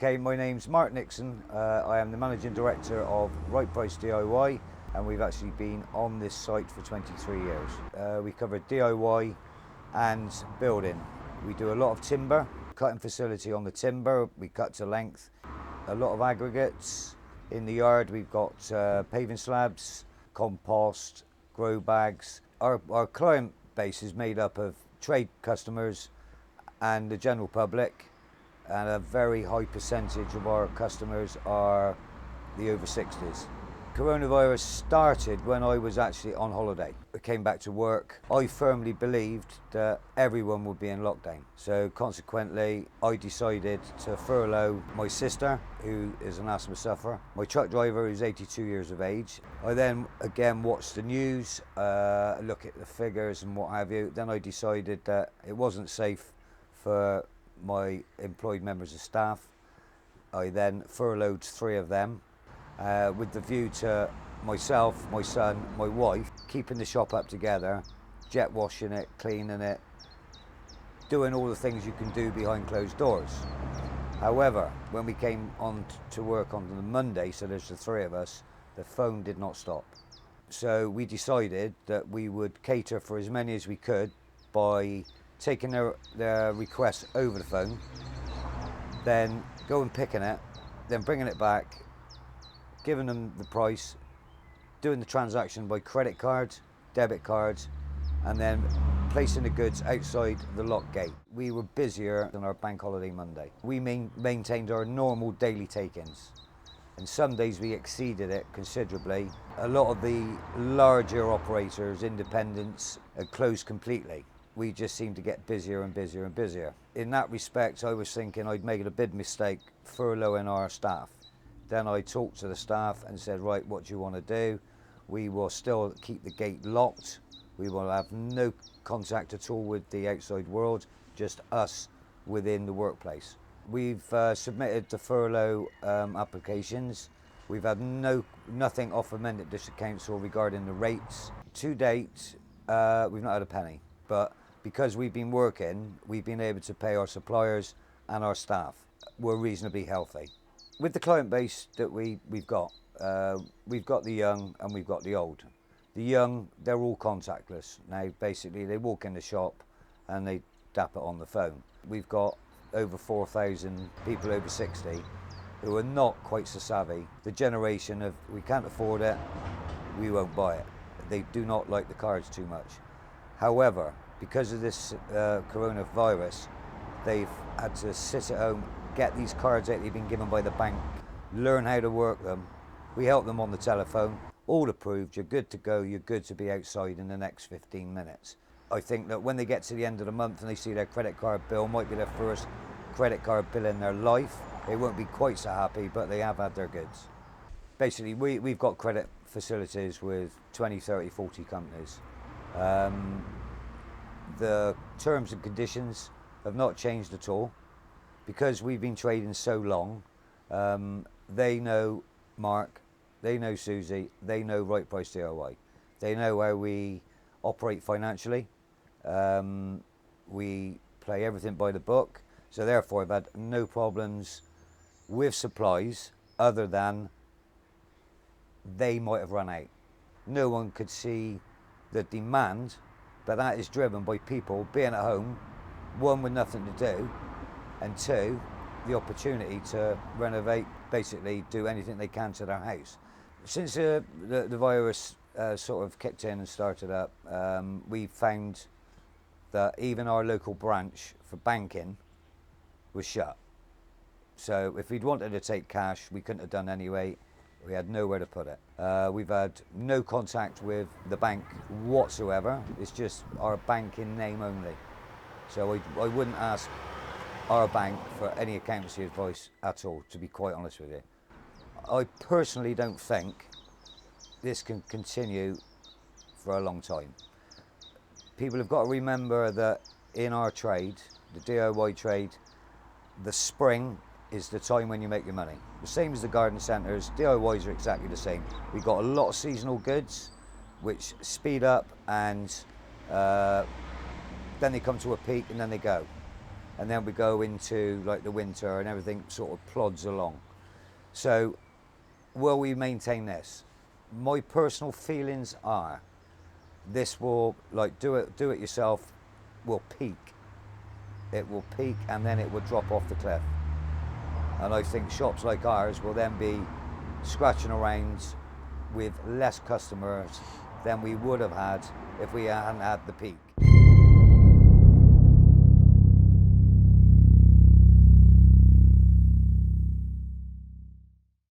Okay, my name's Mark Nixon. I am the Managing Director of Right Price DIY, and we've actually been on this site for 23 years. We cover DIY and building. We do a lot of timber, cutting facility on the timber, we cut to length. A lot of aggregates. In the yard we've got paving slabs, compost, grow bags. Our client base is made up of trade customers and the general public, and a very high percentage of our customers are the over 60s. Coronavirus started when I was actually on holiday. I came back to work. I firmly believed that everyone would be in lockdown. So consequently, I decided to furlough my sister, who is an asthma sufferer, my truck driver, who's 82 years of age. I then again watched the news, look at the figures and what have you. Then I decided that it wasn't safe for my employed members of staff. I then furloughed 3 of them with the view to myself, my son, my wife, keeping the shop up together, jet washing it, cleaning it, doing all the things you can do behind closed doors. However, when we came on to work on the Monday, so there's the 3 of us, the phone did not stop. So we decided that we would cater for as many as we could by taking their request over the phone, then going picking it, then bringing it back, giving them the price, doing the transaction by credit card, debit card, and then placing the goods outside the lock gate. We were busier than our bank holiday Monday. We maintained our normal daily take-ins, and some days we exceeded it considerably. A lot of the larger operators, independents, had closed completely. We just seemed to get busier and busier and busier. In that respect, I was thinking I'd made a big mistake furloughing our staff. Then I talked to the staff and said, right, what do you want to do? We will still keep the gate locked. We will have no contact at all with the outside world, just us within the workplace. We've submitted the furlough applications. We've had nothing off amended district council regarding the rates. To date, we've not had a penny, but because we've been working, we've been able to pay our suppliers and our staff. We're reasonably healthy. With the client base that we've got the young and we've got the old. The young, they're all contactless. Now, basically, they walk in the shop and they tap it on the phone. We've got over 4,000 people over 60 who are not quite so savvy. The generation of, we can't afford it, we won't buy it. They do not like the cards too much. However, because of this coronavirus, they've had to sit at home, get these cards out they've been given by the bank, learn how to work them. We help them on the telephone, all approved, you're good to go, you're good to be outside in the next 15 minutes. I think that when they get to the end of the month and they see their credit card bill, might be their first credit card bill in their life, they won't be quite so happy, but they have had their goods. Basically, we've got credit facilities with 20, 30, 40 companies. The terms and conditions have not changed at all. Because we've been trading so long, they know Mark, they know Susie, they know Right Price DIY. They know how we operate financially. We play everything by the book, so therefore I've had no problems with supplies other than they might have run out. No one could see the demand, but that is driven by people being at home, 1, with nothing to do, and 2, the opportunity to renovate, basically do anything they can to their house. Since the virus sort of kicked in and started up, we found that even our local branch for banking was shut. So if we'd wanted to take cash, we couldn't have done anyway. We had nowhere to put it. We've had no contact with the bank whatsoever. It's just our banking name only. So I wouldn't ask our bank for any accountancy advice at all, to be quite honest with you. I personally don't think this can continue for a long time. People have got to remember that in our trade, the DIY trade, the spring is the time when you make your money. The same as the garden centres, DIYs are exactly the same. We've got a lot of seasonal goods which speed up and then they come to a peak and then they go. and then we go into like the winter and everything sort of plods along. So will we maintain this? My personal feelings are this will, like, do it yourself will peak. It will peak and then it will drop off the cliff. And I think shops like ours will then be scratching around with less customers than we would have had if we hadn't had the peak.